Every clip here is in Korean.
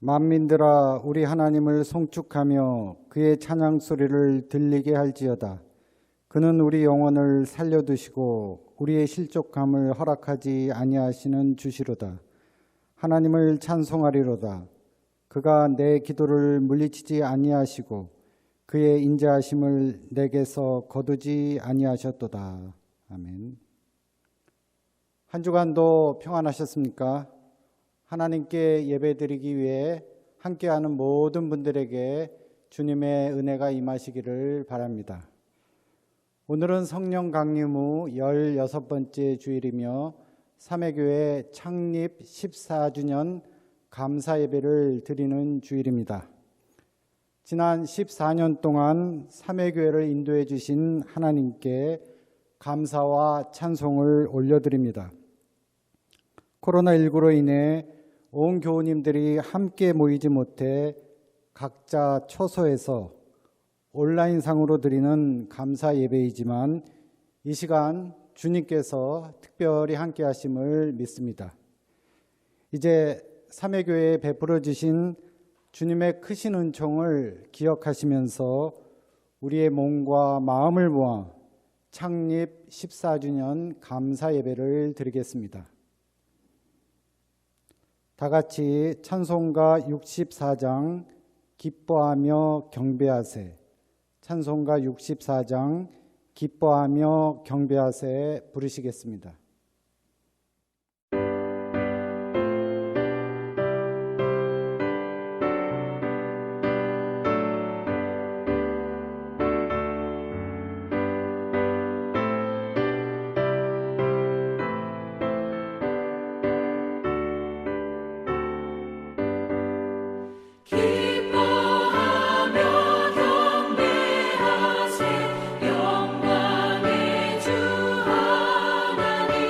만민들아 우리 하나님을 송축하며 그의 찬양 소리를 들리게 할지어다. 그는 우리 영혼을 살려두시고 우리의 실족함을 허락하지 아니하시는 주시로다. 하나님을 찬송하리로다. 그가 내 기도를 물리치지 아니하시고 그의 인자하심을 내게서 거두지 아니하셨도다. 아멘. 한 주간도 평안하셨습니까? 하나님께 예배드리기 위해 함께하는 모든 분들에게 주님의 은혜가 임하시기를 바랍니다. 오늘은 성령 강림 후 16번째 주일이며 삼회교회 창립 14주년 감사 예배를 드리는 주일입니다. 지난 14년 동안 삼회교회를 인도해 주신 하나님께 감사와 찬송을 올려드립니다. 코로나19로 인해 온 교우님들이 함께 모이지 못해 각자 처소에서 온라인상으로 드리는 감사 예배이지만 이 시간 주님께서 특별히 함께 하심을 믿습니다. 이제 삼회교회에 베풀어 주신 주님의 크신 은총을 기억하시면서 우리의 몸과 마음을 모아 창립 14주년 감사 예배를 드리겠습니다. 다 같이 찬송가 64장 기뻐하며 경배하세, 찬송가 64장 기뻐하며 경배하세 부르시겠습니다. 영광의 주 하나님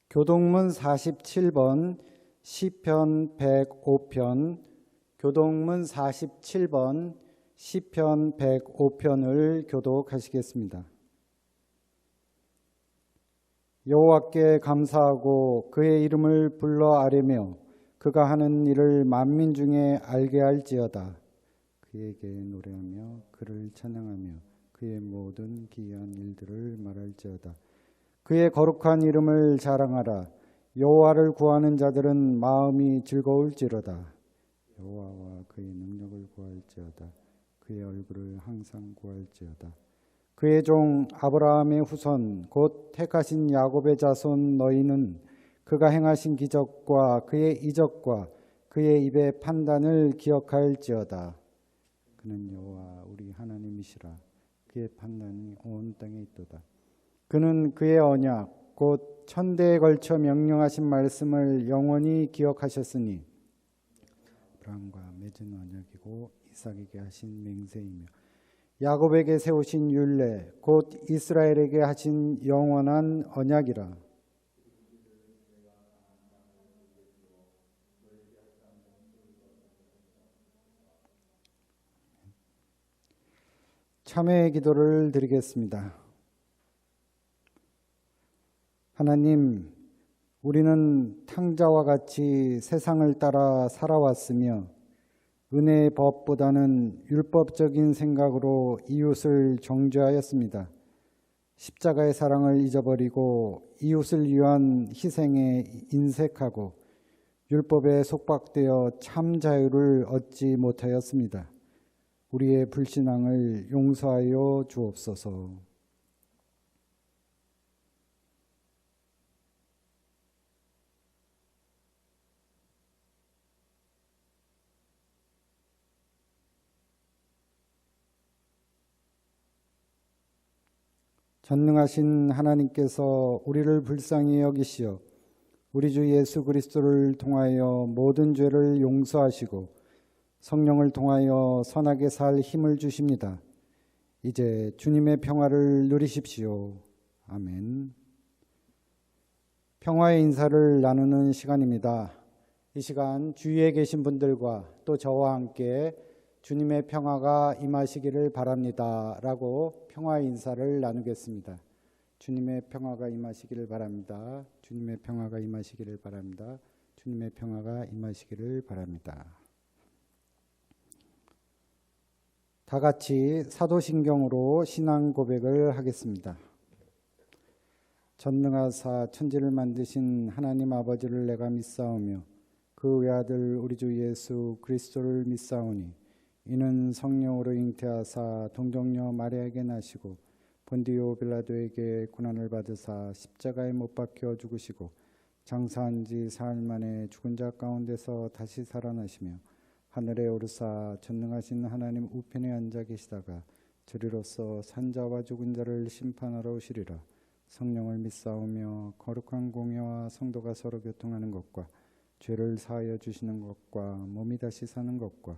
교동문 47번 시편 105편, 교동문 47번 시편 105편을 교독하시겠습니다. 여호와께 감사하고 그의 이름을 불러 아뢰며 그가 하는 일을 만민 중에 알게 할지어다. 그에게 노래하며 그를 찬양하며 그의 모든 기이한 일들을 말할지어다. 그의 거룩한 이름을 자랑하라. 여호와를 구하는 자들은 마음이 즐거울지로다. 여호와와 그의 능력을 구할지어다. 그의 얼굴을 항상 구할지어다. 그의 종 아브라함의 후손 곧 택하신 야곱의 자손 너희는 그가 행하신 기적과 그의 이적과 그의 입의 판단을 기억할지어다. 그는 여호와 우리 하나님이시라. 그의 판단이 온 땅에 있도다. 그는 그의 언약 곧 천대에 걸쳐 명령하신 말씀을 영원히 기억하셨으니 아브라함과 맺은 언약이고 이삭에게 하신 맹세이며 야곱에게 세우신 율례 곧 이스라엘에게 하신 영원한 언약이라. 참회의 기도를 드리겠습니다. 하나님, 우리는 탕자와 같이 세상을 따라 살아왔으며 은혜의 법보다는 율법적인 생각으로 이웃을 정죄하였습니다. 십자가의 사랑을 잊어버리고 이웃을 위한 희생에 인색하고 율법에 속박되어 참 자유를 얻지 못하였습니다. 우리의 불신앙을 용서하여 주옵소서. 전능하신 하나님께서 우리를 불쌍히 여기시어 우리 주 예수 그리스도를 통하여 모든 죄를 용서하시고 성령을 통하여 선하게 살 힘을 주십니다. 이제 주님의 평화를 누리십시오. 아멘. 평화의 인사를 나누는 시간입니다. 이 시간 주위에 계신 분들과 또 저와 함께 주님의 평화가 임하시기를 바랍니다 라고 평화의 인사를 나누겠습니다. 주님의 평화가 임하시기를 바랍니다. 주님의 평화가 임하시기를 바랍니다. 주님의 평화가 임하시기를 바랍니다. 다 같이 사도신경으로 신앙 고백을 하겠습니다. 전능하사 천지를 만드신 하나님 아버지를 내가 믿사오며 그 외아들 우리 주 예수 그리스도를 믿사오니 이는 성령으로 잉태하사 동정녀 마리아에게 나시고 본디오 빌라도에게 고난을 받으사 십자가에 못 박혀 죽으시고 장사한 지 사흘 만에 죽은 자 가운데서 다시 살아나시며 하늘에 오르사 전능하신 하나님 우편에 앉아 계시다가 저리로서 산자와 죽은 자를 심판하러 오시리라. 성령을 믿사오며 거룩한 공예와 성도가 서로 교통하는 것과 죄를 사하여 주시는 것과 몸이 다시 사는 것과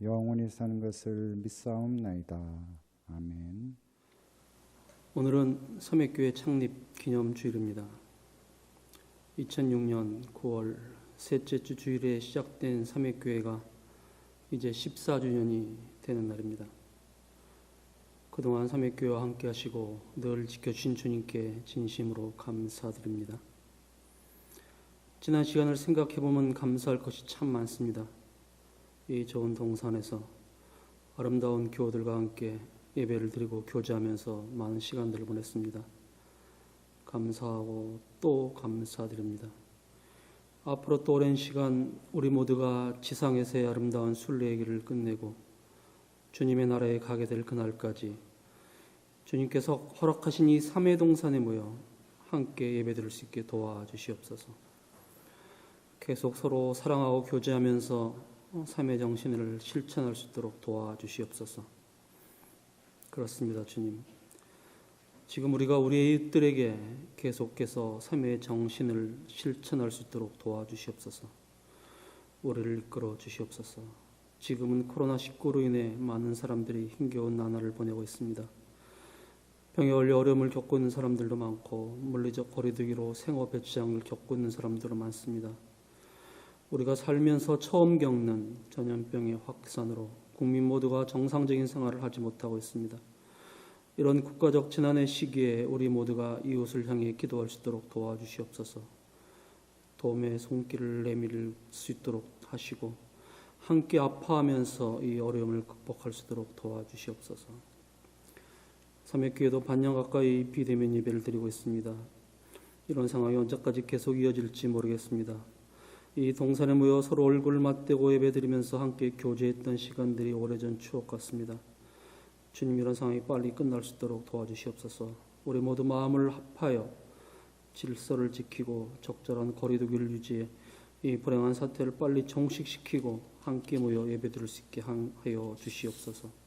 영원히 사는 것을 믿사옵나이다. 아멘. 오늘은 삼획교회 창립 기념주일입니다. 2006년 9월 셋째 주 주일에 시작된 삼획교회가 이제 14주년이 되는 날입니다. 그동안 삼획교회와 함께 하시고 늘 지켜주신 주님께 진심으로 감사드립니다. 지난 시간을 생각해보면 감사할 것이 참 많습니다. 이 좋은 동산에서 아름다운 교우들과 함께 예배를 드리고 교제하면서 많은 시간들을 보냈습니다. 감사하고 또 감사드립니다. 앞으로 또 오랜 시간 우리 모두가 지상에서의 아름다운 순례의 길을 끝내고 주님의 나라에 가게 될 그날까지 주님께서 허락하신 이 삼회동산에 모여 함께 예배드릴 수 있게 도와주시옵소서. 계속 서로 사랑하고 교제하면서 삼회 정신을 실천할 수 있도록 도와주시옵소서. 그렇습니다, 주님. 지금 우리가 우리의 이웃들에게 계속해서 삼회의 정신을 실천할 수 있도록 도와주시옵소서. 우리를 이끌어 주시옵소서. 지금은 코로나19로 인해 많은 사람들이 힘겨운 나날을 보내고 있습니다. 병에 걸려 어려움을 겪고 있는 사람들도 많고 물리적 거리두기로 생업에 지장을 겪고 있는 사람들도 많습니다. 우리가 살면서 처음 겪는 전염병의 확산으로 국민 모두가 정상적인 생활을 하지 못하고 있습니다. 이런 국가적 재난의 시기에 우리 모두가 이웃을 향해 기도할 수 있도록 도와주시옵소서. 도움의 손길을 내밀 수 있도록 하시고 함께 아파하면서 이 어려움을 극복할 수 있도록 도와주시옵소서. 삼회교회도 반년 가까이 비대면 예배를 드리고 있습니다. 이런 상황이 언제까지 계속 이어질지 모르겠습니다. 이 동산에 모여 서로 얼굴을 맞대고 예배드리면서 함께 교제했던 시간들이 오래전 추억 같습니다. 주님, 이런 상황이 빨리 끝날 수 있도록 도와주시옵소서. 우리 모두 마음을 합하여 질서를 지키고 적절한 거리두기를 유지해 이 불행한 사태를 빨리 종식시키고 함께 모여 예배드릴 수 있게 하여 주시옵소서.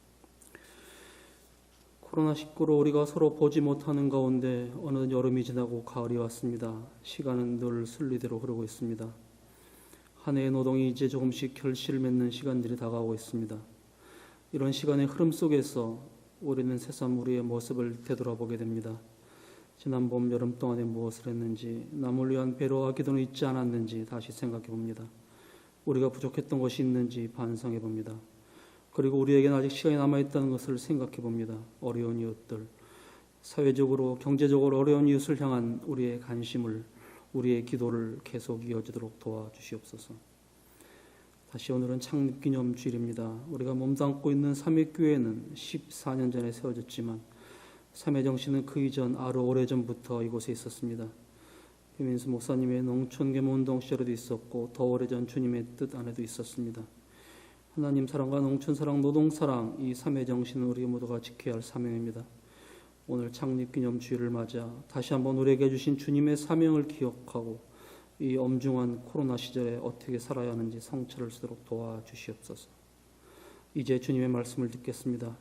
코로나19로 우리가 서로 보지 못하는 가운데 어느 여름이 지나고 가을이 왔습니다. 시간은 늘 순리대로 흐르고 있습니다. 한 해의 노동이 이제 조금씩 결실을 맺는 시간들이 다가오고 있습니다. 이런 시간의 흐름 속에서 우리는 새삼 우리의 모습을 되돌아보게 됩니다. 지난 봄, 여름 동안에 무엇을 했는지, 남을 위한 배려와 기도는 있지 않았는지 다시 생각해 봅니다. 우리가 부족했던 것이 있는지 반성해 봅니다. 그리고 우리에게는 아직 시간이 남아있다는 것을 생각해 봅니다. 어려운 이웃들, 사회적으로, 경제적으로 어려운 이웃을 향한 우리의 관심을, 우리의 기도를 계속 이어지도록 도와주시옵소서. 다시 오늘은 창립기념 주일입니다. 우리가 몸담고 있는 삼회교회는 14년 전에 세워졌지만 삼회정신은 그 이전 아주 오래전부터 이곳에 있었습니다. 배민수 목사님의 농촌계몽운동 시절에도 있었고 더 오래전 주님의 뜻 안에도 있었습니다. 하나님 사랑과 농촌사랑, 노동사랑, 이 삼회정신은 우리 모두가 지켜야 할 사명입니다. 오늘 창립기념 주일을 맞아 다시 한번 우리에게 주신 주님의 사명을 기억하고 이 엄중한 코로나 시절에 어떻게 살아야 하는지 성찰을 쓰도록 도와주시옵소서. 이제 주님의 말씀을 듣겠습니다.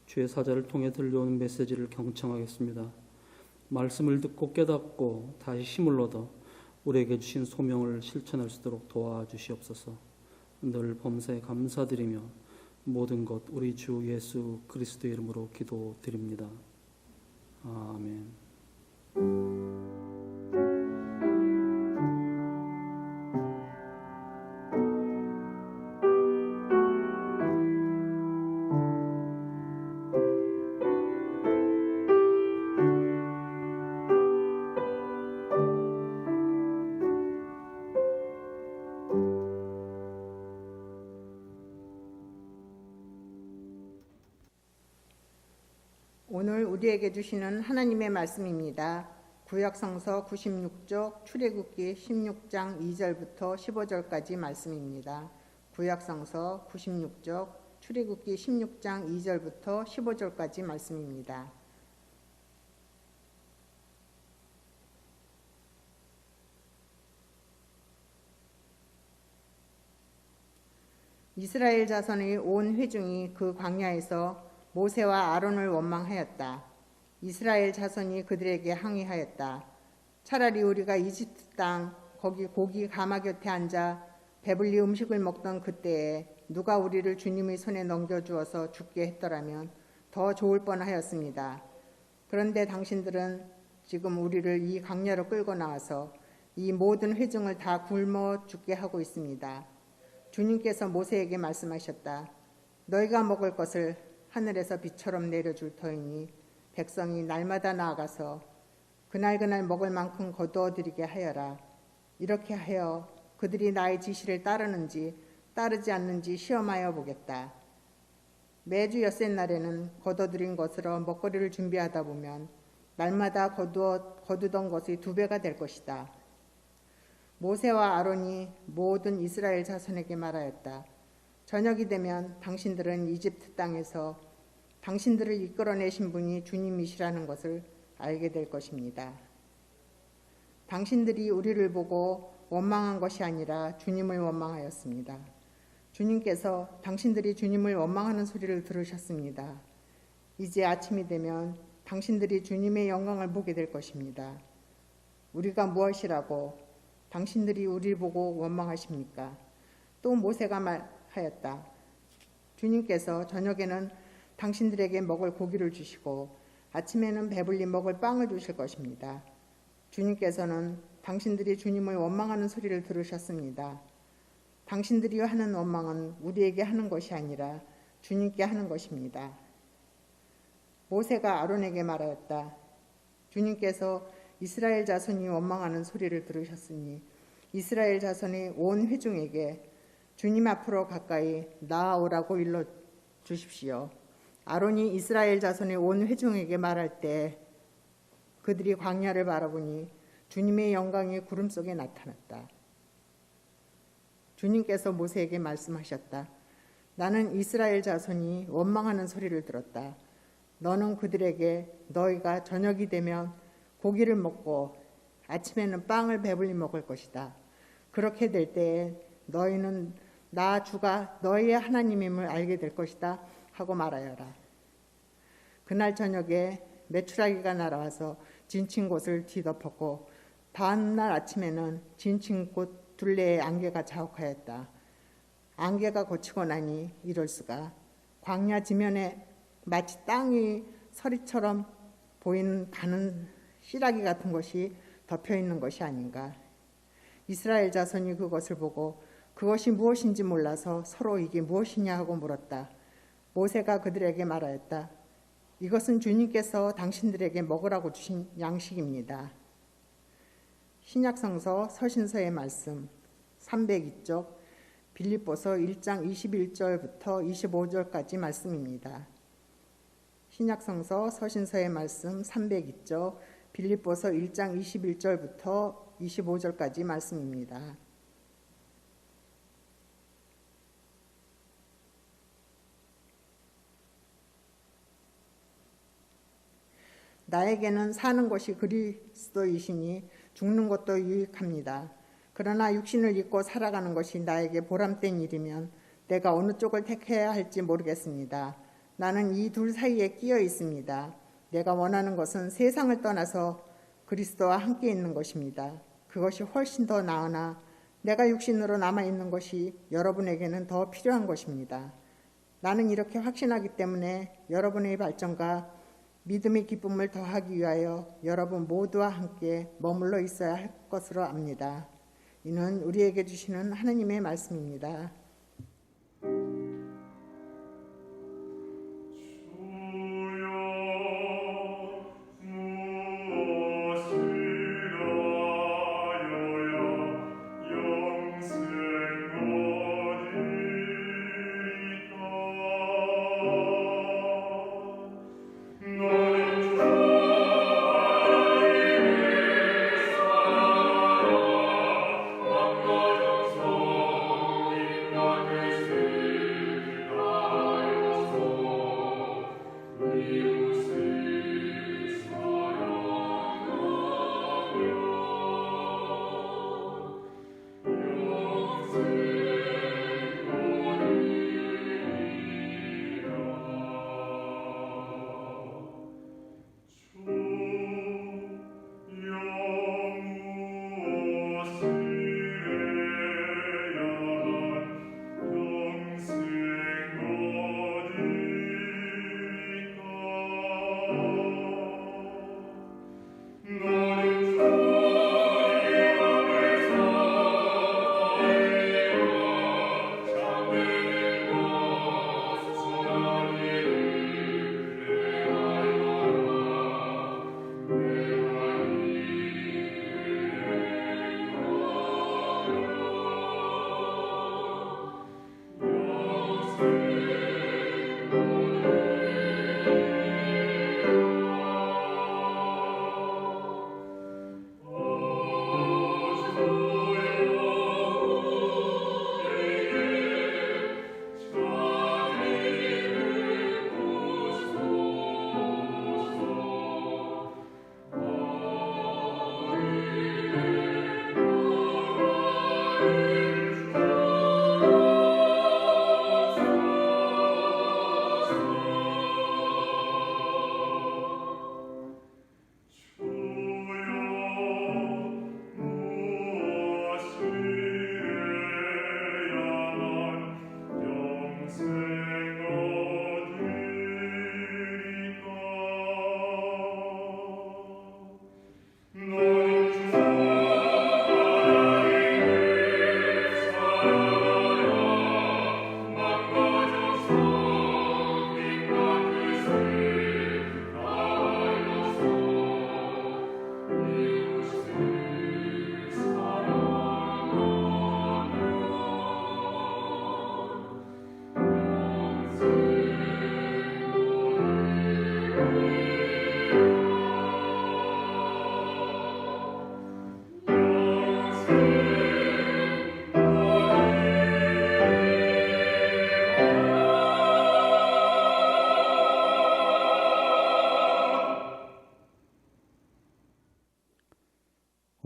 주의 사자를 통해 들려오는 메시지를 경청하겠습니다. 말씀을 듣고 깨닫고 다시 힘을 얻어 우리에게 주신 소명을 실천할 수 있도록 도와주시옵소서. 늘 범사에 감사드리며 모든 것 우리 주 예수 그리스도의 이름으로 기도드립니다. 아멘. 오늘 우리에게 주시는 하나님의 말씀입니다. 구약성서 96쪽 출애굽기 16장 2절부터 15절까지 말씀입니다. 구약성서 96쪽 출애굽기 16장 2절부터 15절까지 말씀입니다. 이스라엘 자손의 온 회중이 그 광야에서 모세와 아론을 원망하였다. 이스라엘 자손이 그들에게 항의하였다. 차라리 우리가 이집트 땅 거기 고기 가마 곁에 앉아 배불리 음식을 먹던 그때에 누가 우리를 주님의 손에 넘겨주어서 죽게 했더라면 더 좋을 뻔하였습니다. 그런데 당신들은 지금 우리를 이 광야로 끌고 나와서 이 모든 회중을 다 굶어 죽게 하고 있습니다. 주님께서 모세에게 말씀하셨다. 너희가 먹을 것을 하늘에서 비처럼 내려줄 터이니 백성이 날마다 나아가서 그날 먹을 만큼 거두어 드리게 하여라. 이렇게 하여 그들이 나의 지시를 따르는지 따르지 않는지 시험하여 보겠다. 매주 엿새날에는 거둬들인 것으로 먹거리를 준비하다 보면 날마다 거두던 것이 2배가 될 것이다. 모세와 아론이 모든 이스라엘 자손에게 말하였다. 저녁이 되면 당신들은 이집트 땅에서 당신들을 이끌어내신 분이 주님이시라는 것을 알게 될 것입니다. 당신들이 우리를 보고 원망한 것이 아니라 주님을 원망하였습니다. 주님께서 당신들이 주님을 원망하는 소리를 들으셨습니다. 이제 아침이 되면 당신들이 주님의 영광을 보게 될 것입니다. 우리가 무엇이라고 당신들이 우리를 보고 원망하십니까? 또 모세가 말하였다. 주님께서 저녁에는 당신들에게 먹을 고기를 주시고 아침에는 배불리 먹을 빵을 주실 것입니다. 주님께서는 당신들이 주님을 원망하는 소리를 들으셨습니다. 당신들이 하는 원망은 우리에게 하는 것이 아니라 주님께 하는 것입니다. 모세가 아론에게 말하였다. 주님께서 이스라엘 자손이 원망하는 소리를 들으셨으니 이스라엘 자손의 온 회중에게 주님 앞으로 가까이 나아오라고 일러 주십시오. 아론이 이스라엘 자손의 온 회중에게 말할 때 그들이 광야를 바라보니 주님의 영광이 구름 속에 나타났다. 주님께서 모세에게 말씀하셨다. 나는 이스라엘 자손이 원망하는 소리를 들었다. 너는 그들에게 너희가 저녁이 되면 고기를 먹고 아침에는 빵을 배불리 먹을 것이다. 그렇게 될 때에 너희는 나 주가 너희의 하나님임을 알게 될 것이다 하고 말하여라. 그날 저녁에 메추라기가 날아와서 진친 곳을 뒤덮었고 다음날 아침에는 진친 곳 둘레에 안개가 자욱하였다. 안개가 걷히고 나니 이럴 수가 광야 지면에 마치 땅이 서리처럼 보이는 가는 씨라기 같은 것이 덮여 있는 것이 아닌가. 이스라엘 자손이 그것을 보고 그것이 무엇인지 몰라서 서로 이게 무엇이냐 하고 물었다. 모세가 그들에게 말하였다. 이것은 주님께서 당신들에게 먹으라고 주신 양식입니다. 신약성서 서신서의 말씀 302쪽 빌립보서 1장 21절부터 25절까지 말씀입니다. 신약성서 서신서의 말씀 302쪽 빌립보서 1장 21절부터 25절까지 말씀입니다. 나에게는 사는 것이 그리스도이시니 죽는 것도 유익합니다. 그러나 육신을 입고 살아가는 것이 나에게 보람된 일이면 내가 어느 쪽을 택해야 할지 모르겠습니다. 나는 이 둘 사이에 끼어 있습니다. 내가 원하는 것은 세상을 떠나서 그리스도와 함께 있는 것입니다. 그것이 훨씬 더 나으나 내가 육신으로 남아있는 것이 여러분에게는 더 필요한 것입니다. 나는 이렇게 확신하기 때문에 여러분의 발전과 믿음의 기쁨을 더하기 위하여 여러분 모두와 함께 머물러 있어야 할 것으로 압니다. 이는 우리에게 주시는 하나님의 말씀입니다.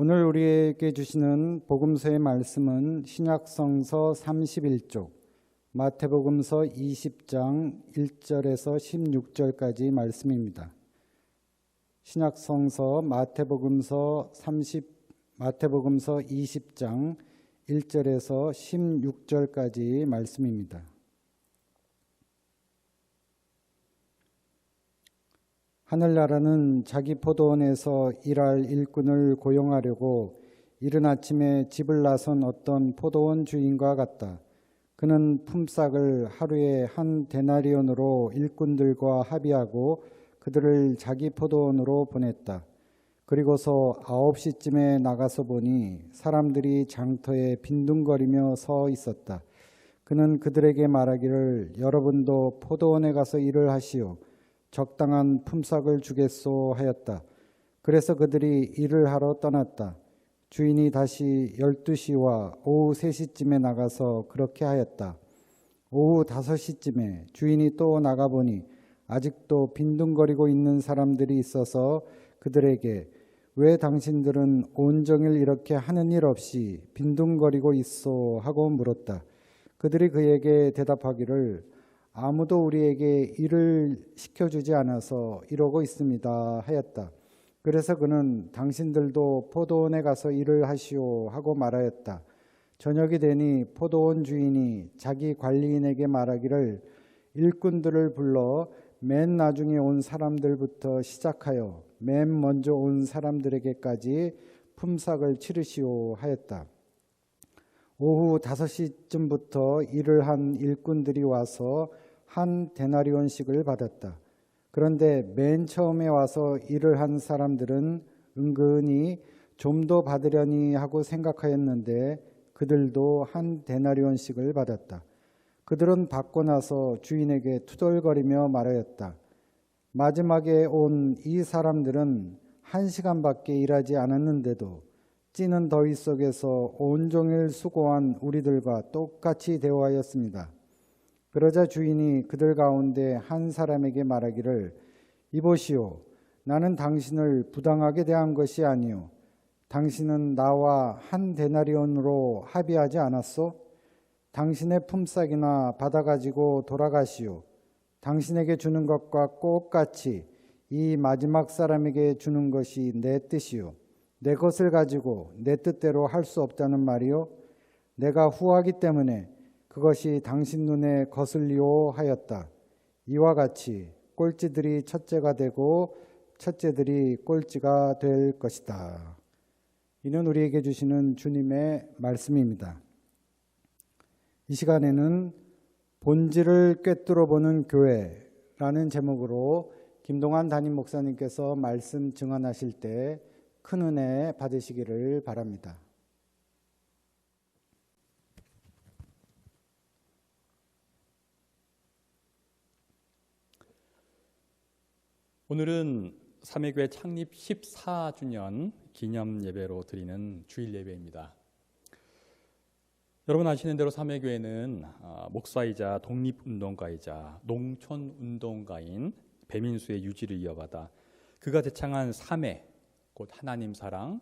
오늘 우리에게 주시는 복음서의 말씀은 신약성서 31쪽, 마태복음서 20장 1절에서 16절까지 말씀입니다. 신약성서 마태복음서 20장 1절에서 16절까지 말씀입니다. 하늘나라는 자기 포도원에서 일할 일꾼을 고용하려고 이른 아침에 집을 나선 어떤 포도원 주인과 같다. 그는 품삯을 하루에 한 데나리온으로 일꾼들과 합의하고 그들을 자기 포도원으로 보냈다. 그리고서 9시쯤에 나가서 보니 사람들이 장터에 빈둥거리며 서 있었다. 그는 그들에게 말하기를 여러분도 포도원에 가서 일을 하시오. 적당한 품삯을 주겠소 하였다. 그래서 그들이 일을 하러 떠났다. 주인이 다시 12시와 오후 3시쯤에 나가서 그렇게 하였다. 오후 5시쯤에 주인이 또 나가보니 아직도 빈둥거리고 있는 사람들이 있어서 그들에게 왜 당신들은 온종일 이렇게 하는 일 없이 빈둥거리고 있소 하고 물었다. 그들이 그에게 대답하기를 아무도 우리에게 일을 시켜주지 않아서 이러고 있습니다 하였다. 그래서 그는 당신들도 포도원에 가서 일을 하시오 하고 말하였다. 저녁이 되니 포도원 주인이 자기 관리인에게 말하기를 일꾼들을 불러 맨 나중에 온 사람들부터 시작하여 맨 먼저 온 사람들에게까지 품삯을 치르시오 하였다. 오후 5시쯤부터 일을 한 일꾼들이 와서 한 데나리온씩을 받았다. 그런데 맨 처음에 와서 일을 한 사람들은 은근히 좀 더 받으려니 하고 생각하였는데 그들도 한 데나리온씩을 받았다. 그들은 받고 나서 주인에게 투덜거리며 말하였다. 마지막에 온 이 사람들은 1시간밖에 일하지 않았는데도 찌는 더위 속에서 온종일 수고한 우리들과 똑같이 대우하였습니다. 그러자 주인이 그들 가운데 한 사람에게 말하기를 이보시오. 나는 당신을 부당하게 대한 것이 아니오. 당신은 나와 한 데나리온으로 합의하지 않았소? 당신의 품삯이나 받아가지고 돌아가시오. 당신에게 주는 것과 똑같이 이 마지막 사람에게 주는 것이 내 뜻이오. 내 것을 가지고 내 뜻대로 할 수 없다는 말이요. 내가 후하기 때문에 그것이 당신 눈에 거슬리오 하였다. 이와 같이 꼴찌들이 첫째가 되고 첫째들이 꼴찌가 될 것이다. 이는 우리에게 주시는 주님의 말씀입니다. 이 시간에는 본질을 꿰뚫어 보는 교회라는 제목으로 김동환 담임 목사님께서 말씀 증언하실 때 큰 은혜 받으시기를 바랍니다. 오늘은 삼회교회 창립 14주년 기념 예배로 드리는 주일 예배입니다. 여러분 아시는 대로 삼회교회는 목사이자 독립운동가이자 농촌운동가인 배민수의 유지를 이어받아 그가 제창한 삼회, 곧 하나님 사랑,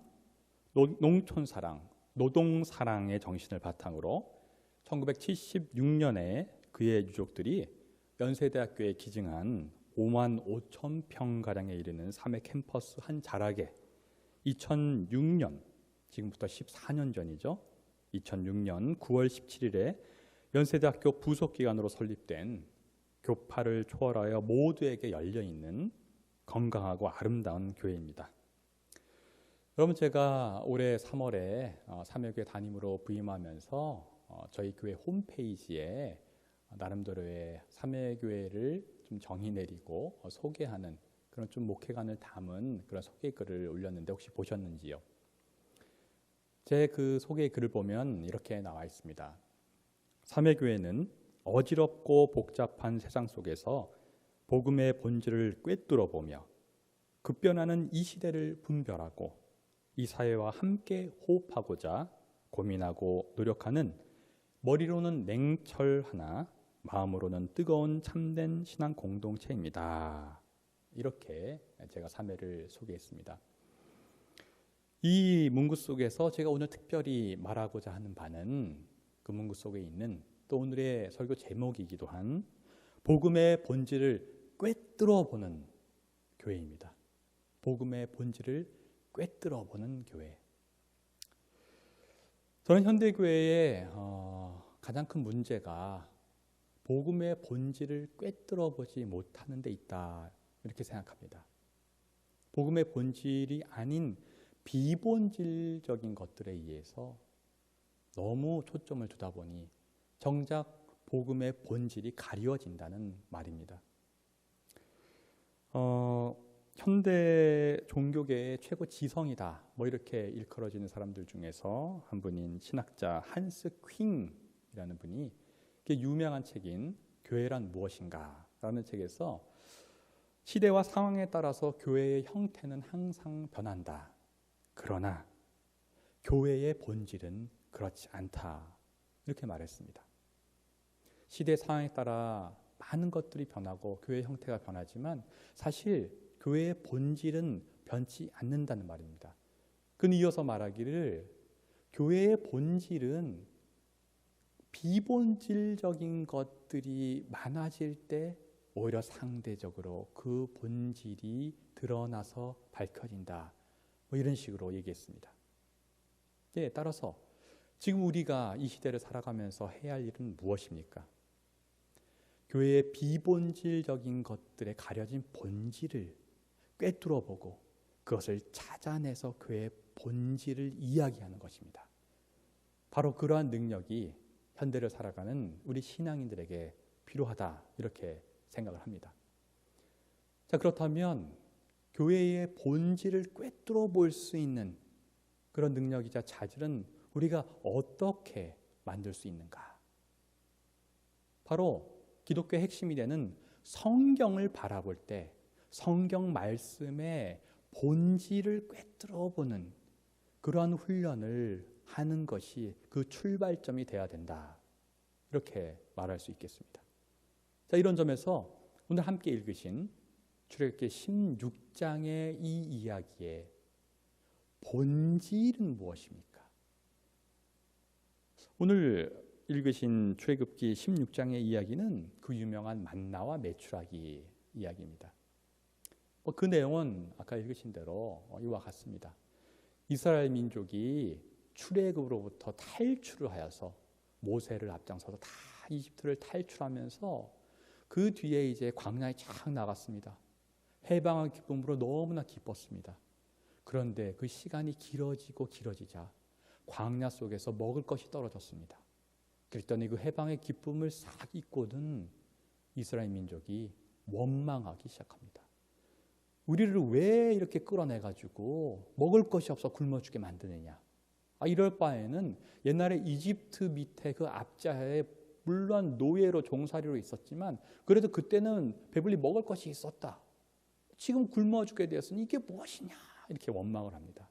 농촌 사랑, 노동 사랑의 정신을 바탕으로 1976년에 그의 유족들이 연세대학교에 기증한 5만 5천 평가량에 이르는 삼회 캠퍼스 한 자락에 2006년, 지금부터 14년 전이죠. 2006년 9월 17일에 연세대학교 부속기관으로 설립된 교파를 초월하여 모두에게 열려있는 건강하고 아름다운 교회입니다. 여러분, 제가 올해 3월에 삼회교회 담임으로 부임하면서 저희 교회 홈페이지에 나름대로의 삼회교회를 좀 정의 내리고 소개하는 그런 좀 목회관을 담은 그런 소개 글을 올렸는데 혹시 보셨는지요? 제 그 소개 글을 보면 이렇게 나와 있습니다. 삼회교회는 어지럽고 복잡한 세상 속에서 복음의 본질을 꿰뚫어 보며 급변하는 이 시대를 분별하고 이 사회와 함께 호흡하고자 고민하고 노력하는 머리로는 냉철하나 마음으로는 뜨거운 참된 신앙 공동체입니다. 이렇게 제가 삼회를 소개했습니다. 이 문구 속에서 제가 오늘 특별히 말하고자 하는 바는 그 문구 속에 있는 또 오늘의 설교 제목이기도 한 복음의 본질을 꿰뚫어 보는 교회입니다. 복음의 본질을 꿰뚫어 보는 교회. 저는 현대교회의 가장 큰 문제가 복음의 본질을 꿰뚫어 보지 못하는 데 있다, 이렇게 생각합니다. 복음의 본질이 아닌 비본질적인 것들에 의해서 너무 초점을 두다 보니 정작 복음의 본질이 가리워진다는 말입니다. 현대 종교계의 최고 지성이다, 뭐 이렇게 일컬어지는 사람들 중에서 한 분인 신학자 한스 퀼이라는 분이 유명한 책인 교회란 무엇인가 라는 책에서 시대와 상황에 따라서 교회의 형태는 항상 변한다. 그러나 교회의 본질은 그렇지 않다, 이렇게 말했습니다. 시대 상황에 따라 많은 것들이 변하고 교회의 형태가 변하지만 사실 교회의 본질은 변치 않는다는 말입니다. 그는 이어서 말하기를 교회의 본질은 비본질적인 것들이 많아질 때 오히려 상대적으로 그 본질이 드러나서 밝혀진다, 뭐 이런 식으로 얘기했습니다. 예, 따라서 지금 우리가 이 시대를 살아가면서 해야 할 일은 무엇입니까? 교회의 비본질적인 것들에 가려진 본질을 꿰뚫어 보고 그것을 찾아내서 교회의 본질을 이야기하는 것입니다. 바로 그러한 능력이 현대를 살아가는 우리 신앙인들에게 필요하다, 이렇게 생각을 합니다. 자, 그렇다면 교회의 본질을 꿰뚫어 볼 수 있는 그런 능력이자 자질은 우리가 어떻게 만들 수 있는가? 바로 기독교의 핵심이 되는 성경을 바라볼 때 성경 말씀의 본질을 꿰뚫어 보는 그러한 훈련을 하는 것이 그 출발점이 돼야 된다, 이렇게 말할 수 있겠습니다. 자, 이런 점에서 오늘 함께 읽으신 출애굽기 16장의 이 이야기의 본질은 무엇입니까? 오늘 읽으신 출애굽기 16장의 이야기는 그 유명한 만나와 메추라기 이야기입니다. 그 내용은 아까 읽으신 대로 이와 같습니다. 이스라엘 민족이 출애굽으로부터 탈출을 하여서 모세를 앞장서서 다 이집트를 탈출하면서 그 뒤에 이제 광야에 쫙 나갔습니다. 해방의 기쁨으로 너무나 기뻤습니다. 그런데 그 시간이 길어지자 광야 속에서 먹을 것이 떨어졌습니다. 그랬더니 그 해방의 기쁨을 싹 잊고는 이스라엘 민족이 원망하기 시작합니다. 우리를 왜 이렇게 끌어내가지고 먹을 것이 없어 굶어 죽게 만드느냐. 이럴 바에는 옛날에 이집트 밑에 그 압자에 물론 노예로 종살이로 있었지만 그래도 그때는 배불리 먹을 것이 있었다. 지금 굶어 죽게 되었으니 이게 무엇이냐, 이렇게 원망을 합니다.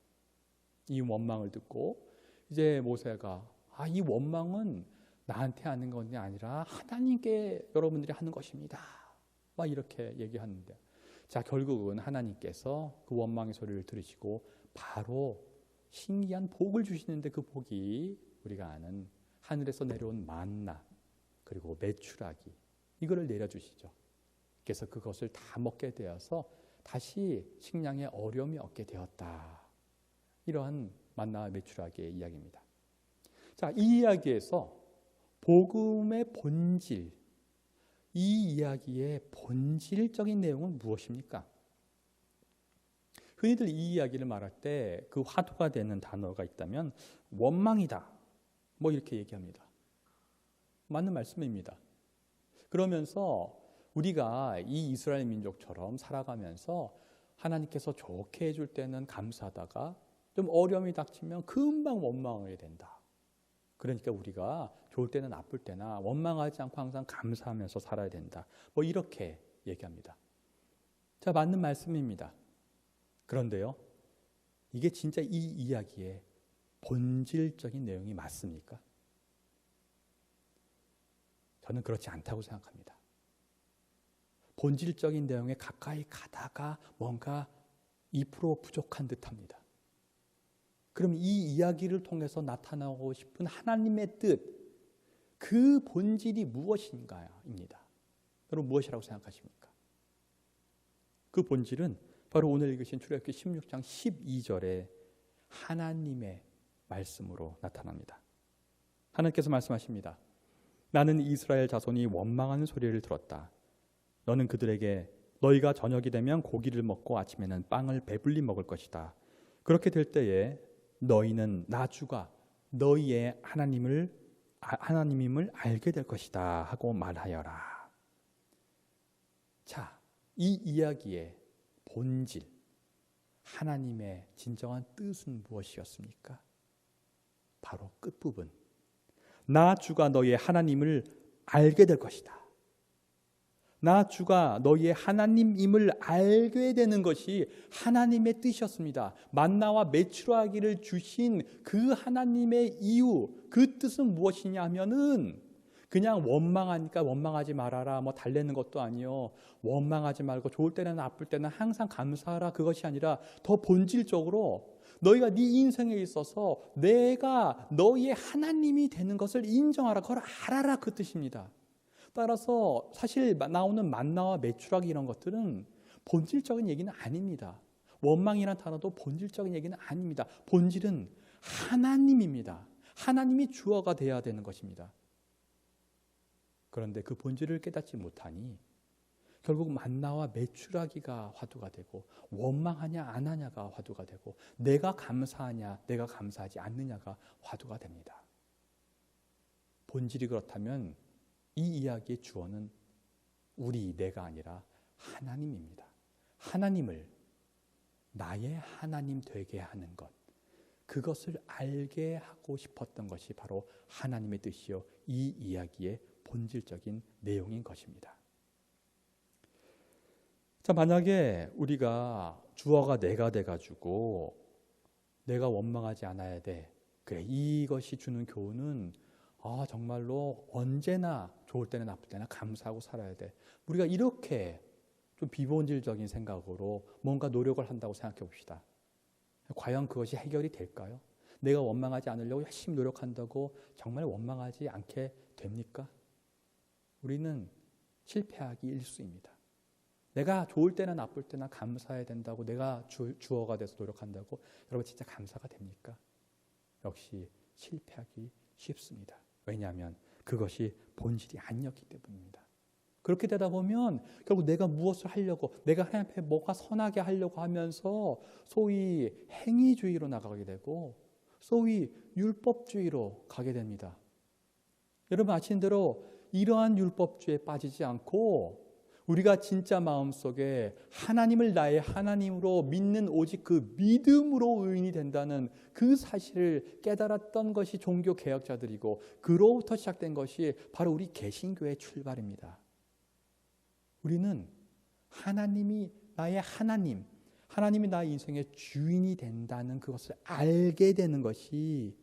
이 원망을 듣고 이제 모세가 이 원망은 나한테 하는 것이 아니라 하나님께 여러분들이 하는 것입니다, 막 이렇게 얘기하는데, 자, 결국은 하나님께서 그 원망의 소리를 들으시고 바로 신기한 복을 주시는데 그 복이 우리가 아는 하늘에서 내려온 만나 그리고 메추라기, 이거를 내려주시죠. 그래서 그것을 다 먹게 되어서 다시 식량에 어려움이 없게 되었다. 이러한 만나와 메추라기의 이야기입니다. 자, 이 이야기에서 복음의 본질, 이 이야기의 본질적인 내용은 무엇입니까? 흔히들 이 이야기를 말할 때 그 화두가 되는 단어가 있다면 원망이다, 뭐 이렇게 얘기합니다. 맞는 말씀입니다. 그러면서 우리가 이 이스라엘 민족처럼 살아가면서 하나님께서 좋게 해줄 때는 감사하다가 좀 어려움이 닥치면 금방 원망하게 된다. 그러니까 우리가 좋을 때는 나쁠 때나 원망하지 않고 항상 감사하면서 살아야 된다, 뭐 이렇게 얘기합니다. 자, 맞는 말씀입니다. 그런데요, 이게 진짜 이 이야기의 본질적인 내용이 맞습니까? 저는 그렇지 않다고 생각합니다. 본질적인 내용에 가까이 가다가 뭔가 2% 부족한 듯합니다. 그럼 이 이야기를 통해서 나타나고 싶은 하나님의 뜻, 그 본질이 무엇인가입니다. 여러분 무엇이라고 생각하십니까? 그 본질은 바로 오늘 읽으신 출애굽기 16장 12절에 하나님의 말씀으로 나타납니다. 하나님께서 말씀하십니다. 나는 이스라엘 자손이 원망하는 소리를 들었다. 너는 그들에게 너희가 저녁이 되면 고기를 먹고 아침에는 빵을 배불리 먹을 것이다. 그렇게 될 때에 너희는 나 주가 너희의 하나님임을 알게 될 것이다 하고 말하여라. 자, 이 이야기의 본질, 하나님의 진정한 뜻은 무엇이었습니까? 바로 끝부분. 나 주가 너희의 하나님을 알게 될 것이다. 나 주가 너희의 하나님임을 알게 되는 것이 하나님의 뜻이었습니다. 만나와 메추라기를 주신 그 하나님의 이유, 그 뜻은 무엇이냐 하면은 그냥 원망하니까 원망하지 말아라, 뭐 달래는 것도 아니요. 원망하지 말고 좋을 때나 나쁠 때는 항상 감사하라, 그것이 아니라 더 본질적으로 너희가 네 인생에 있어서 내가 너희의 하나님이 되는 것을 인정하라, 그걸 알아라, 그 뜻입니다. 따라서 사실 나오는 만나와 메추라기 이런 것들은 본질적인 얘기는 아닙니다. 원망이라는 단어도 본질적인 얘기는 아닙니다. 본질은 하나님입니다. 하나님이 주어가 돼야 되는 것입니다. 그런데 그 본질을 깨닫지 못하니 결국 만나와 메추라기가 화두가 되고, 원망하냐 안 하냐가 화두가 되고, 내가 감사하냐 내가 감사하지 않느냐가 화두가 됩니다. 본질이 그렇다면 이 이야기의 주어는 내가 아니라 하나님입니다. 하나님을 나의 하나님 되게 하는 것, 그것을 알게 하고 싶었던 것이 바로 하나님의 뜻이요, 이 이야기의 본질적인 내용인 것입니다. 자, 만약에 우리가 주어가 내가 돼가지고 내가 원망하지 않아야 돼, 그래, 이것이 주는 교훈은 정말로 언제나 좋을 때나 나쁠 때나 감사하고 살아야 돼, 우리가 이렇게 좀 비본질적인 생각으로 뭔가 노력을 한다고 생각해 봅시다. 과연 그것이 해결이 될까요? 내가 원망하지 않으려고 열심히 노력한다고 정말 원망하지 않게 됩니까? 우리는 실패하기 일쑤입니다. 내가 좋을 때나 나쁠 때나 감사해야 된다고 내가 주어가 돼서 노력한다고 여러분 진짜 감사가 됩니까? 역시 실패하기 쉽습니다. 왜냐하면 그것이 본질이 아니었기 때문입니다. 그렇게 되다 보면 결국 내가 무엇을 하려고, 내가 하나님 앞에 뭐가 선하게 하려고 하면서 소위 행위주의로 나가게 되고 소위 율법주의로 가게 됩니다. 여러분 아시는 대로 이러한 율법주의에 빠지지 않고 우리가 진짜 마음속에 하나님을 나의 하나님으로 믿는 오직 그 믿음으로 의인이 된다는 그 사실을 깨달았던 것이 종교 개혁자들이고, 그로부터 시작된 것이 바로 우리 개신교의 출발입니다. 우리는 하나님이 나의 하나님, 하나님이 나의 인생의 주인이 된다는 그것을 알게 되는 것이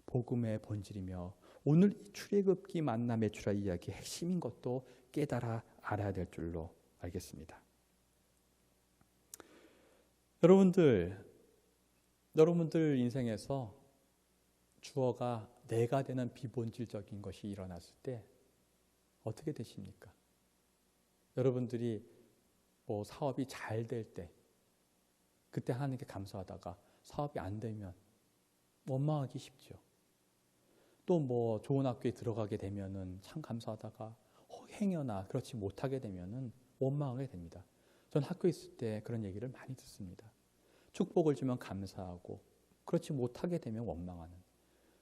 복음의 본질이며, 오늘 이 출애굽기 만나 메추라 이야기의 핵심인 것도 깨달아 알아야 될 줄로 알겠습니다. 여러분들 인생에서 주어가 내가 되는 비본질적인 것이 일어났을 때 어떻게 되십니까? 여러분들이 사업이 잘 될 때, 그때 하나님께 감사하다가 사업이 안 되면 원망하기 쉽죠. 또 좋은 학교에 들어가게 되면은 참 감사하다가 행여나 그렇지 못하게 되면은 원망하게 됩니다. 전 학교에 있을 때 그런 얘기를 많이 듣습니다. 축복을 주면 감사하고 그렇지 못하게 되면 원망하는,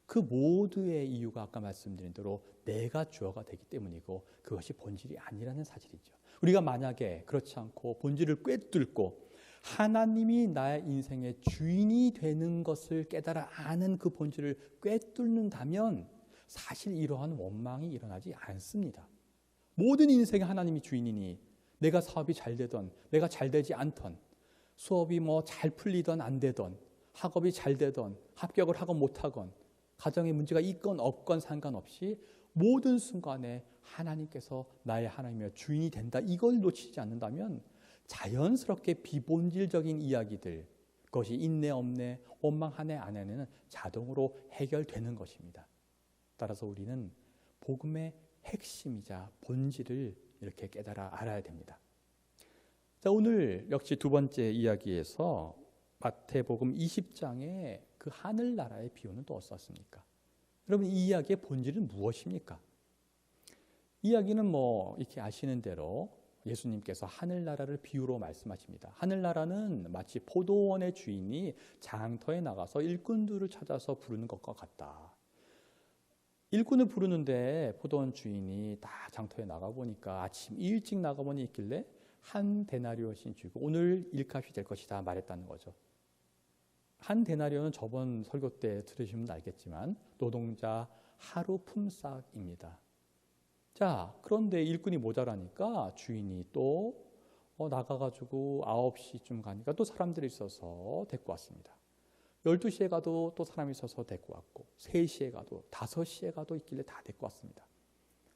그 모두의 이유가 아까 말씀드린 대로 내가 주어가 되기 때문이고 그것이 본질이 아니라는 사실이죠. 우리가 만약에 그렇지 않고 본질을 꿰뚫고 하나님이 나의 인생의 주인이 되는 것을 깨달아 아는 그 본질을 꿰뚫는다면 사실 이러한 원망이 일어나지 않습니다. 모든 인생에 하나님이 주인이니 내가 사업이 잘 되던 내가 잘 되지 않던, 수업이 잘 풀리던 안 되던, 학업이 잘 되던 합격을 하건 못하건, 가정에 문제가 있건 없건 상관없이 모든 순간에 하나님께서 나의 하나님의 주인이 된다, 이걸 놓치지 않는다면 자연스럽게 비본질적인 이야기들, 그것이 있네 없네 원망하네 안 하네는 자동으로 해결되는 것입니다. 따라서 우리는 복음의 핵심이자 본질을 이렇게 깨달아 알아야 됩니다. 자, 오늘 역시 두 번째 이야기에서 마태복음 20장에 그 하늘나라의 비유는 또 어떻습니까? 여러분, 이 이야기의 본질은 무엇입니까? 이야기는 뭐 이렇게 아시는 대로 예수님께서 하늘나라를 비유로 말씀하십니다. 하늘나라는 마치 포도원의 주인이 장터에 나가서 일꾼들을 찾아서 부르는 것과 같다. 일꾼을 부르는데 포도원 주인이 다 장터에 나가보니까 아침 일찍 나가보니 있길래 한 데나리온씩 주고 오늘 일값이 될 것이다 말했다는 거죠. 한 데나리온은 저번 설교 때 들으시면 알겠지만 노동자 하루 품삯입니다. 자, 그런데 일꾼이 모자라니까 주인이 또 나가가지고 9시쯤 가니까 또 사람들이 있어서 데리고 왔습니다. 12시에 가도 또 사람이 있어서 데리고 왔고 3시에 가도 5시에 가도 있길래 다 데리고 왔습니다.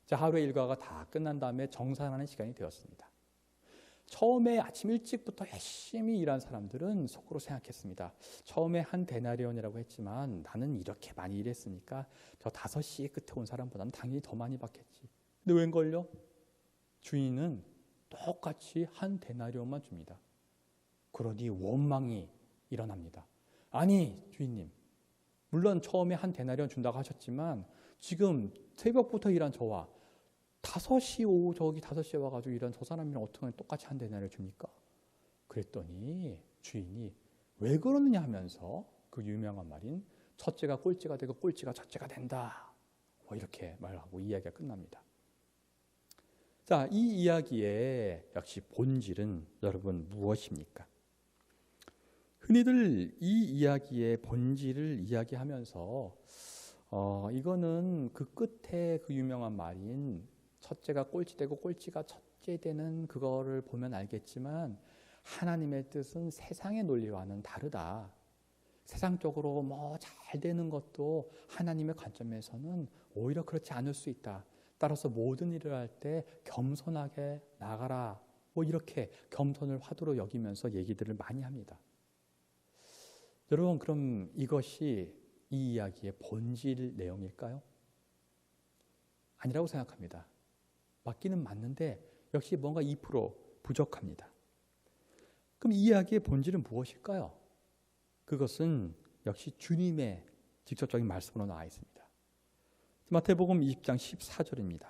자, 하루의 일과가 다 끝난 다음에 정산하는 시간이 되었습니다. 처음에 아침 일찍부터 열심히 일한 사람들은 속으로 생각했습니다. 처음에 한 데나리온이라고 했지만 나는 이렇게 많이 일했으니까 저 5시에 끝에 온 사람보다는 당연히 더 많이 받겠지. 근데 웬걸요? 주인은 똑같이 한 데나리온만 줍니다. 그러니 원망이 일어납니다. 아니 주인님, 물론 처음에 한 데나리온 준다고 하셨지만 지금 새벽부터 일한 저와 5시 오후 저기 5시에 와가지고 일한 저 사람이랑 어떻게 똑같이 한 데나리온 줍니까? 그랬더니 주인이 왜 그러느냐 하면서 그 유명한 말인 첫째가 꼴찌가 되고 꼴찌가 첫째가 된다, 뭐 이렇게 말하고 이야기가 끝납니다. 자, 이 이야기의 역시 본질은 여러분 무엇입니까? 흔히들 이 이야기의 본질을 이야기하면서 이거는 그 끝에 그 유명한 말인 첫째가 꼴찌 되고 꼴찌가 첫째 되는 그거를 보면 알겠지만 하나님의 뜻은 세상의 논리와는 다르다. 세상적으로 뭐 잘 되는 것도 하나님의 관점에서는 오히려 그렇지 않을 수 있다. 따라서 모든 일을 할 때 겸손하게 나가라. 뭐 이렇게 겸손을 화두로 여기면서 얘기들을 많이 합니다. 여러분, 그럼 이것이 이 이야기의 본질 내용일까요? 아니라고 생각합니다. 맞기는 맞는데 역시 뭔가 2% 부족합니다. 그럼 이 이야기의 본질은 무엇일까요? 그것은 역시 주님의 직접적인 말씀으로 나와 있습니다. 마태복음 20장 14절입니다.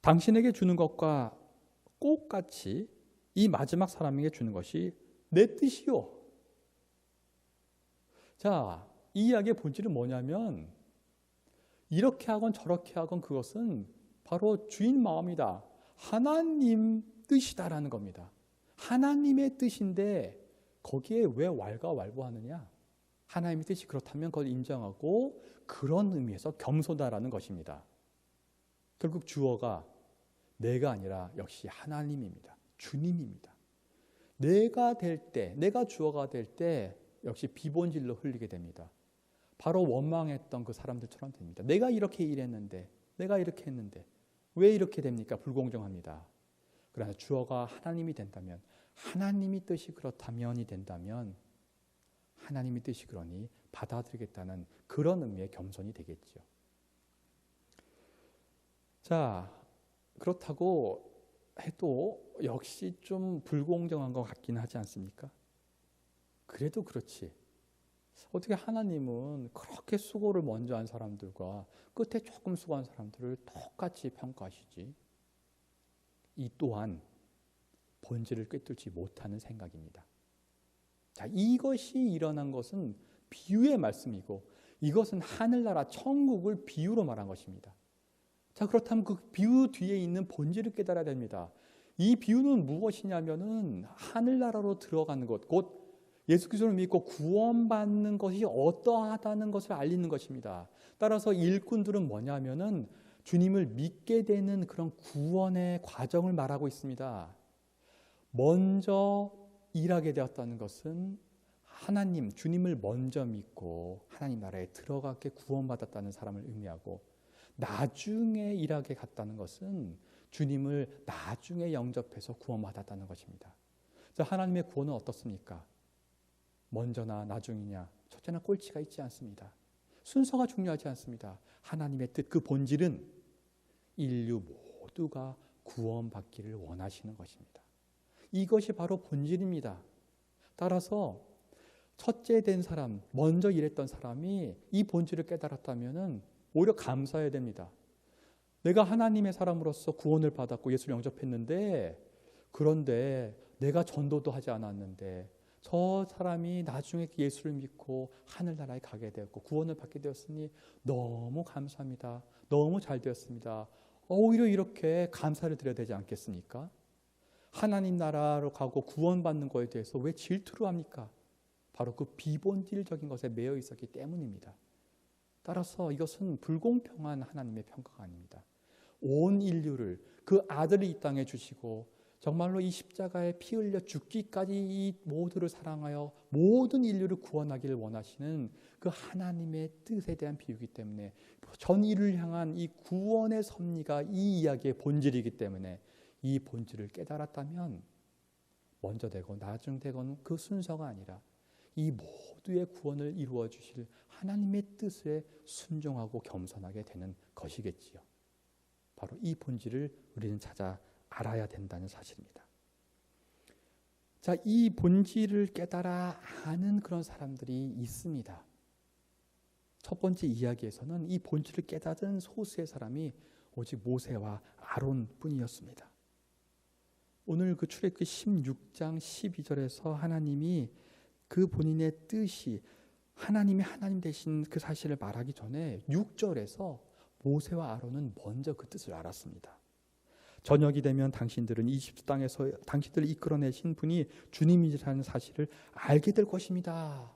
당신에게 주는 것과 똑같이 이 마지막 사람에게 주는 것이 내 뜻이요. 자, 이 이야기의 본질은 뭐냐면 이렇게 하건 저렇게 하건 그것은 바로 주인 마음이다. 하나님 뜻이다라는 겁니다. 하나님의 뜻인데 거기에 왜 왈가왈부하느냐? 하나님의 뜻이 그렇다면 그걸 인정하고 그런 의미에서 겸손하다라는 것입니다. 결국 주어가 내가 아니라 역시 하나님입니다. 주님입니다. 내가 될 때, 내가 주어가 될 때 역시 비본질로 흘리게 됩니다. 바로 원망했던 그 사람들처럼 됩니다. 내가 이렇게 일했는데, 내가 이렇게 했는데 왜 이렇게 됩니까? 불공정합니다. 그러나 주어가 하나님이 된다면, 하나님이 뜻이 그렇다면이 된다면 하나님의 뜻이 그러니 받아들이겠다는 그런 의미의 겸손이 되겠죠. 자, 그렇다고 해도 역시 좀 불공정한 것 같긴 하지 않습니까? 그래도 그렇지. 어떻게 하나님은 그렇게 수고를 먼저 한 사람들과 끝에 조금 수고한 사람들을 똑같이 평가하시지? 이 또한 본질을 꿰뚫지 못하는 생각입니다. 자, 이것이 일어난 것은 비유의 말씀이고 이것은 하늘나라 천국을 비유로 말한 것입니다. 자, 그렇다면 그 비유 뒤에 있는 본질을 깨달아야 됩니다. 이 비유는 무엇이냐면은 하늘나라로 들어가는 것, 곧 예수 그리스도를 믿고 구원받는 것이 어떠하다는 것을 알리는 것입니다. 따라서 일꾼들은 뭐냐면은 주님을 믿게 되는 그런 구원의 과정을 말하고 있습니다. 먼저 일하게 되었다는 것은 하나님, 주님을 먼저 믿고 하나님 나라에 들어가게 구원받았다는 사람을 의미하고, 나중에 일하게 갔다는 것은 주님을 나중에 영접해서 구원받았다는 것입니다. 자, 하나님의 구원은 어떻습니까? 먼저나 나중이냐, 첫째나 꼴찌가 있지 않습니다. 순서가 중요하지 않습니다. 하나님의 뜻, 그 본질은 인류 모두가 구원받기를 원하시는 것입니다. 이것이 바로 본질입니다. 따라서 첫째 된 사람, 먼저 일했던 사람이 이 본질을 깨달았다면 오히려 감사해야 됩니다. 내가 하나님의 사람으로서 구원을 받았고 예수를 영접했는데, 그런데 내가 전도도 하지 않았는데 저 사람이 나중에 예수를 믿고 하늘나라에 가게 되었고 구원을 받게 되었으니 너무 감사합니다. 너무 잘 되었습니다. 오히려 이렇게 감사를 드려야 되지 않겠습니까? 하나님 나라로 가고 구원받는 것에 대해서 왜 질투를 합니까? 바로 그 비본질적인 것에 매여 있었기 때문입니다. 따라서 이것은 불공평한 하나님의 평가가 아닙니다. 온 인류를, 그 아들을 이 땅에 주시고 정말로 이 십자가에 피 흘려 죽기까지 이 모두를 사랑하여 모든 인류를 구원하기를 원하시는 그 하나님의 뜻에 대한 비유이기 때문에, 전 인류를 향한 이 구원의 섭리가 이 이야기의 본질이기 때문에 이 본질을 깨달았다면 먼저 되고 나중 되고는 그 순서가 아니라 이 모두의 구원을 이루어 주실 하나님의 뜻에 순종하고 겸손하게 되는 것이겠지요. 바로 이 본질을 우리는 찾아 알아야 된다는 사실입니다. 자, 이 본질을 깨달아 아는 그런 사람들이 있습니다. 첫 번째 이야기에서는 이 본질을 깨닫은 소수의 사람이 오직 모세와 아론 뿐이었습니다. 오늘 그 출애굽기 16장 12절에서 하나님이 그 본인의 뜻이 하나님이 하나님 되신 그 사실을 말하기 전에 6절에서 모세와 아론은 먼저 그 뜻을 알았습니다. 저녁이 되면 당신들은 이집트 땅에서 당신들을 이끌어내신 분이 주님이라는 사실을 알게 될 것입니다.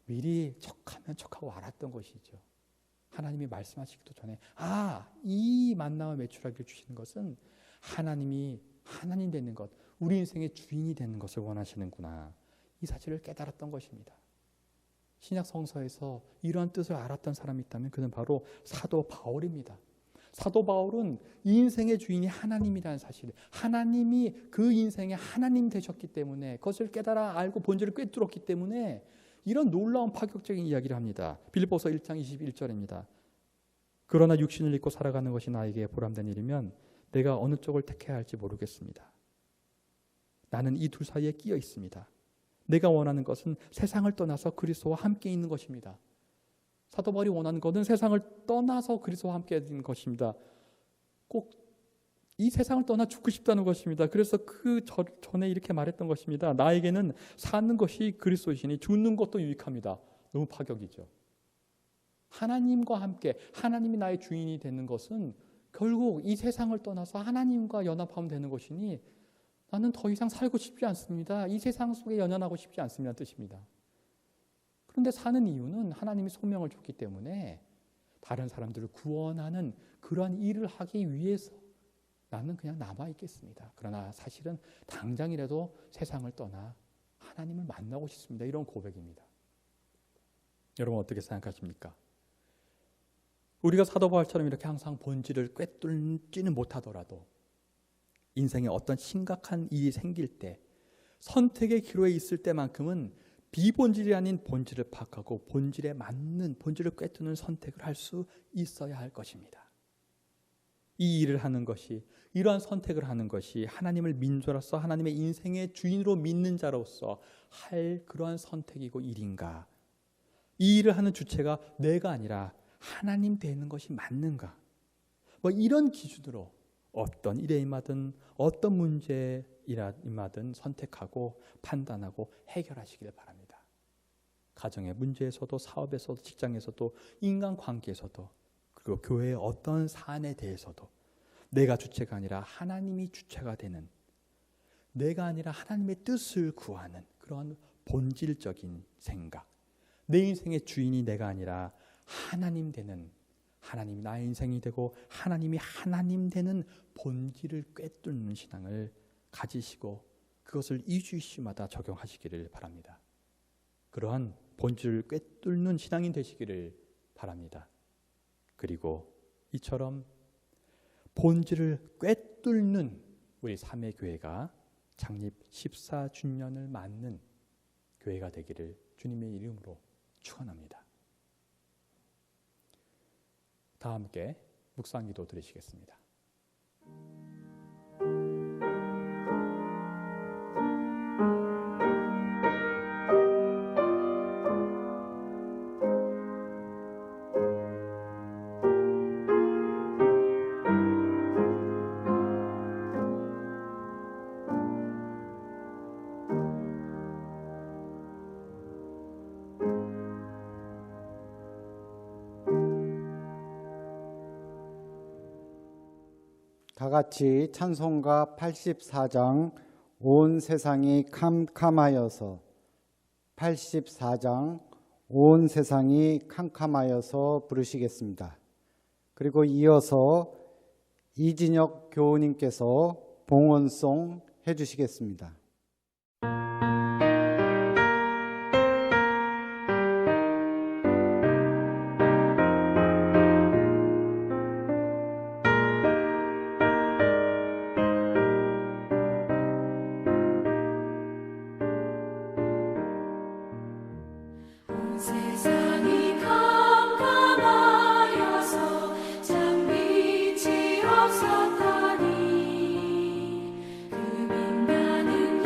미리 척하면 척하고 알았던 것이죠. 하나님이 말씀하시기도 전에 이 만나와 메추라기를 주시는 것은 하나님이 하나님 되는 것, 우리 인생의 주인이 되는 것을 원하시는구나. 이 사실을 깨달았던 것입니다. 신약 성서에서 이러한 뜻을 알았던 사람이 있다면 그는 바로 사도 바울입니다. 사도 바울은 이 인생의 주인이 하나님이라는 사실, 하나님이 그 인생의 하나님 되셨기 때문에 그것을 깨달아 알고 본질을 꿰뚫었기 때문에 이런 놀라운 파격적인 이야기를 합니다. 빌립보서 1장 21절입니다. 그러나 육신을 입고 살아가는 것이 나에게 보람된 일이면 내가 어느 쪽을 택해야 할지 모르겠습니다. 나는 이 둘 사이에 끼어 있습니다. 내가 원하는 것은 세상을 떠나서 그리스도와 함께 있는 것입니다. 사도 바울이 원하는 것은 세상을 떠나서 그리스도와 함께 있는 것입니다. 꼭 이 세상을 떠나 죽고 싶다는 것입니다. 그래서 그 전에 이렇게 말했던 것입니다. 나에게는 사는 것이 그리스도이시니 죽는 것도 유익합니다. 너무 파격이죠. 하나님과 함께 하나님이 나의 주인이 되는 것은 결국 이 세상을 떠나서 하나님과 연합하면 되는 것이니 나는 더 이상 살고 싶지 않습니다. 이 세상 속에 연연하고 싶지 않습니다는 뜻입니다. 그런데 사는 이유는 하나님이 소명을 줬기 때문에 다른 사람들을 구원하는 그러한 일을 하기 위해서 나는 그냥 남아있겠습니다. 그러나 사실은 당장이라도 세상을 떠나 하나님을 만나고 싶습니다. 이런 고백입니다. 여러분 어떻게 생각하십니까? 우리가 사도 바울처럼 이렇게 항상 본질을 꿰뚫지는 못하더라도 인생에 어떤 심각한 일이 생길 때 선택의 기로에 있을 때만큼은 비본질이 아닌 본질을 파악하고 본질에 맞는 본질을 꿰뚫는 선택을 할 수 있어야 할 것입니다. 이 일을 하는 것이, 이러한 선택을 하는 것이 하나님을 민조로서 하나님의 인생의 주인으로 믿는 자로서 할 그러한 선택이고 일인가? 이 일을 하는 주체가 내가 아니라 하나님 되는 것이 맞는가? 이런 기준으로 어떤 일에 임하든 어떤 문제에 임하든 선택하고 판단하고 해결하시기를 바랍니다. 가정의 문제에서도 사업에서도 직장에서도 인간관계에서도 그리고 교회의 어떤 사안에 대해서도 내가 주체가 아니라 하나님이 주체가 되는, 내가 아니라 하나님의 뜻을 구하는 그런 본질적인 생각, 내 인생의 주인이 내가 아니라 하나님 되는, 하나님이 나의 인생이 되고 하나님이 하나님 되는 본질을 꿰뚫는 신앙을 가지시고 그것을 2주 이슈마다 적용하시기를 바랍니다. 그러한 본질을 꿰뚫는 신앙인 되시기를 바랍니다. 그리고 이처럼 본질을 꿰뚫는 우리 삼위교회가 창립 14주년을 맞는 교회가 되기를 주님의 이름으로 축원합니다. 다 함께 묵상기도 드리시겠습니다. 다 같이 찬송가 84장 온 세상이 캄캄하여서 84장 온 세상이 캄캄하여서 부르시겠습니다. 그리고 이어서 이진혁 교우님께서 봉헌송 해주시겠습니다. 세상이 캄캄하여서 참 빛이 없었더니 그 빛나는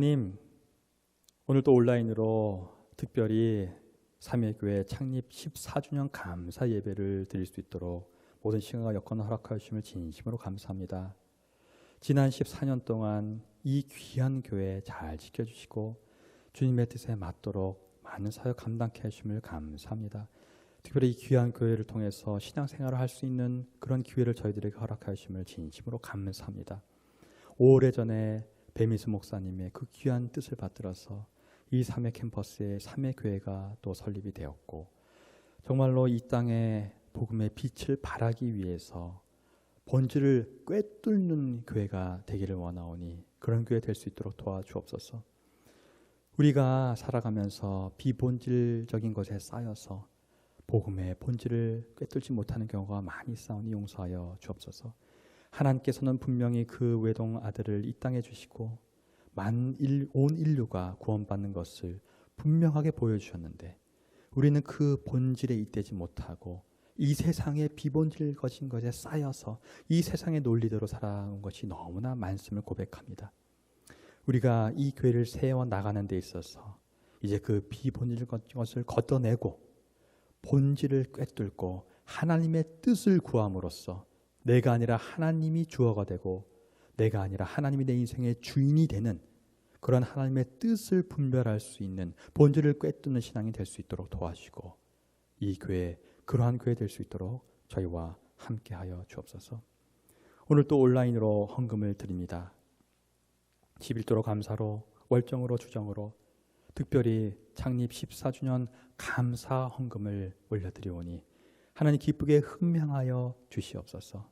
하나님, 오늘 또 온라인으로 특별히 삼위교회 창립 14주년 감사 예배를 드릴 수 있도록 모든 시간과 여건을 허락하여 주심을 진심으로 감사합니다. 지난 14년 동안 이 귀한 교회 잘 지켜주시고 주님의 뜻에 맞도록 많은 사역 감당케 하심을 감사합니다. 특별히 이 귀한 교회를 통해서 신앙생활을 할 수 있는 그런 기회를 저희들에게 허락하여 주심을 진심으로 감사합니다. 오래전에 배미수 목사님의 그 귀한 뜻을 받들어서 이 삼회 캠퍼스에 삼회 교회가 또 설립이 되었고, 정말로 이 땅에 복음의 빛을 발하기 위해서 본질을 꿰뚫는 교회가 되기를 원하오니 그런 교회 될 수 있도록 도와주옵소서. 우리가 살아가면서 비본질적인 것에 쌓여서 복음의 본질을 꿰뚫지 못하는 경우가 많이 있사오니 용서하여 주옵소서. 하나님께서는 분명히 그 외동 아들을 이 땅에 주시고 온 인류가 구원받는 것을 분명하게 보여주셨는데, 우리는 그 본질에 잇대지 못하고 이 세상의 비본질 것인 것에 쌓여서 이 세상의 논리대로 살아온 것이 너무나 많음을 고백합니다. 우리가 이 교회를 세워 나가는 데 있어서 이제 그 비본질 것을 걷어내고 본질을 꿰뚫고 하나님의 뜻을 구함으로써 내가 아니라 하나님이 주어가 되고 내가 아니라 하나님이 내 인생의 주인이 되는 그런 하나님의 뜻을 분별할 수 있는 본질을 꿰뚫는 신앙이 될 수 있도록 도와주시고, 이 교회 그러한 교회 될 수 있도록 저희와 함께하여 주옵소서. 오늘 또 온라인으로 헌금을 드립니다. 11조로 감사로, 월정으로, 주정으로 특별히 창립 14주년 감사 헌금을 올려드리오니 하나님 기쁘게 흥명하여 주시옵소서.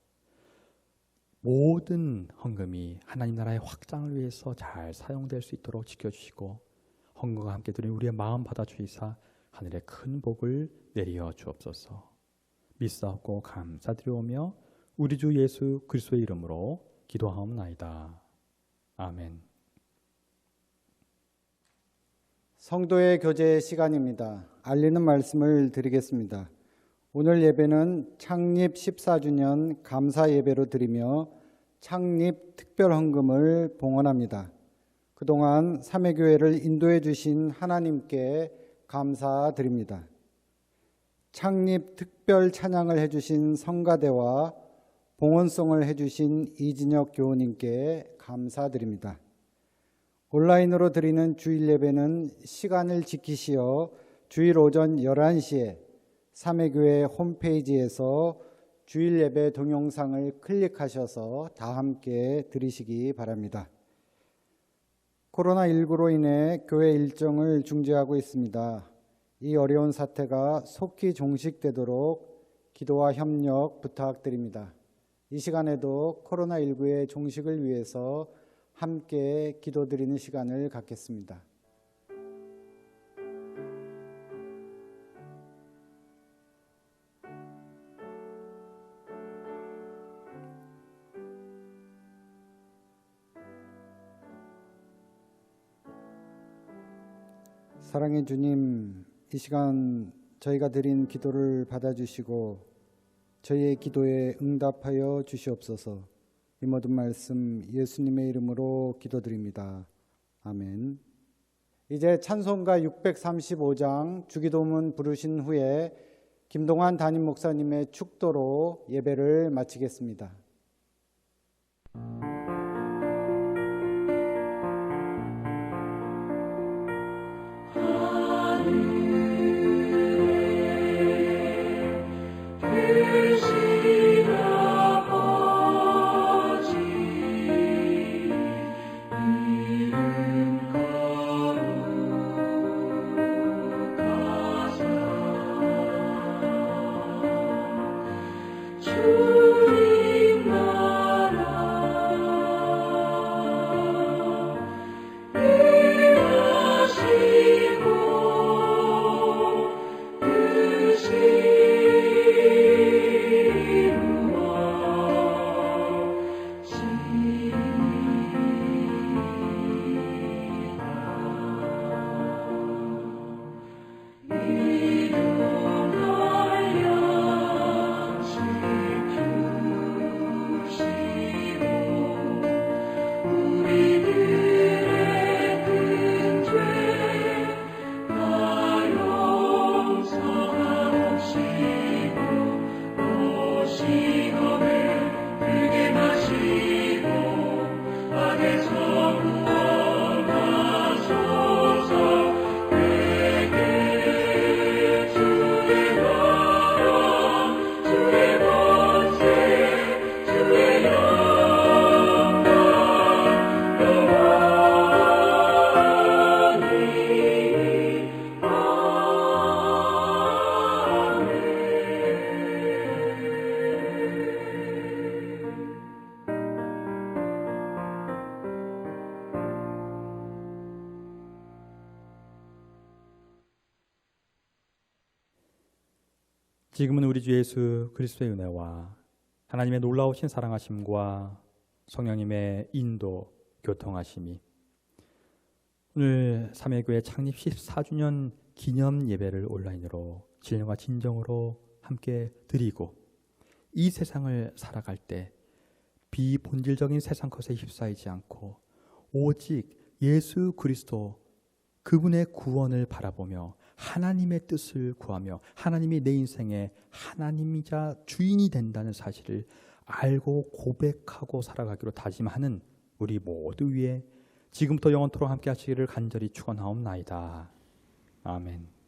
모든 헌금이 하나님 나라의 확장을 위해서 잘 사용될 수 있도록 지켜주시고, 헌금과 함께 드린 우리의 마음 받아주시사 하늘의 큰 복을 내리어 주옵소서. 믿사옵고 감사드리오며 우리 주 예수 그리스도의 이름으로 기도하옵나이다. 아멘. 성도의 교제 시간입니다. 알리는 말씀을 드리겠습니다. 오늘 예배는 창립 14주년 감사 예배로 드리며 창립 특별 헌금을 봉헌합니다. 그동안 삼회교회를 인도해 주신 하나님께 감사드립니다. 창립 특별 찬양을 해주신 성가대와 봉헌송을 해주신 이진혁 교우님께 감사드립니다. 온라인으로 드리는 주일 예배는 시간을 지키시어 주일 오전 11시에 삼회교회 홈페이지에서 주일 예배 동영상을 클릭하셔서 다 함께 드리시기 바랍니다. 코로나19로 인해 교회 일정을 중지하고 있습니다. 이 어려운 사태가 속히 종식되도록 기도와 협력 부탁드립니다. 이 시간에도 코로나19의 종식을 위해서 함께 기도드리는 시간을 갖겠습니다. 사랑의 주님, 이 시간 저희가 드린 기도를 받아주시고 저희의 기도에 응답하여 주시옵소서. 이 모든 말씀 예수님의 이름으로 기도드립니다. 아멘. 이제 찬송가 635장 주기도문 부르신 후에 김동환 담임 목사님의 축도로 예배를 마치겠습니다. 주님 나라 지금은 우리 주 예수 그리스도의 은혜와 하나님의 놀라우신 사랑하심과 성령님의 인도 교통하심이 오늘 삼회교회 창립 14주년 기념 예배를 온라인으로 진정과 진정으로 함께 드리고 이 세상을 살아갈 때 비본질적인 세상 것에 휩싸이지 않고 오직 예수 그리스도 그분의 구원을 바라보며 하나님의 뜻을 구하며 하나님이 내 인생의 하나님이자 주인이 된다는 사실을 알고 고백하고 살아가기로 다짐하는 우리 모두 위에 지금부터 영원토록 함께 하시기를 간절히 축원하옵나이다. 아멘.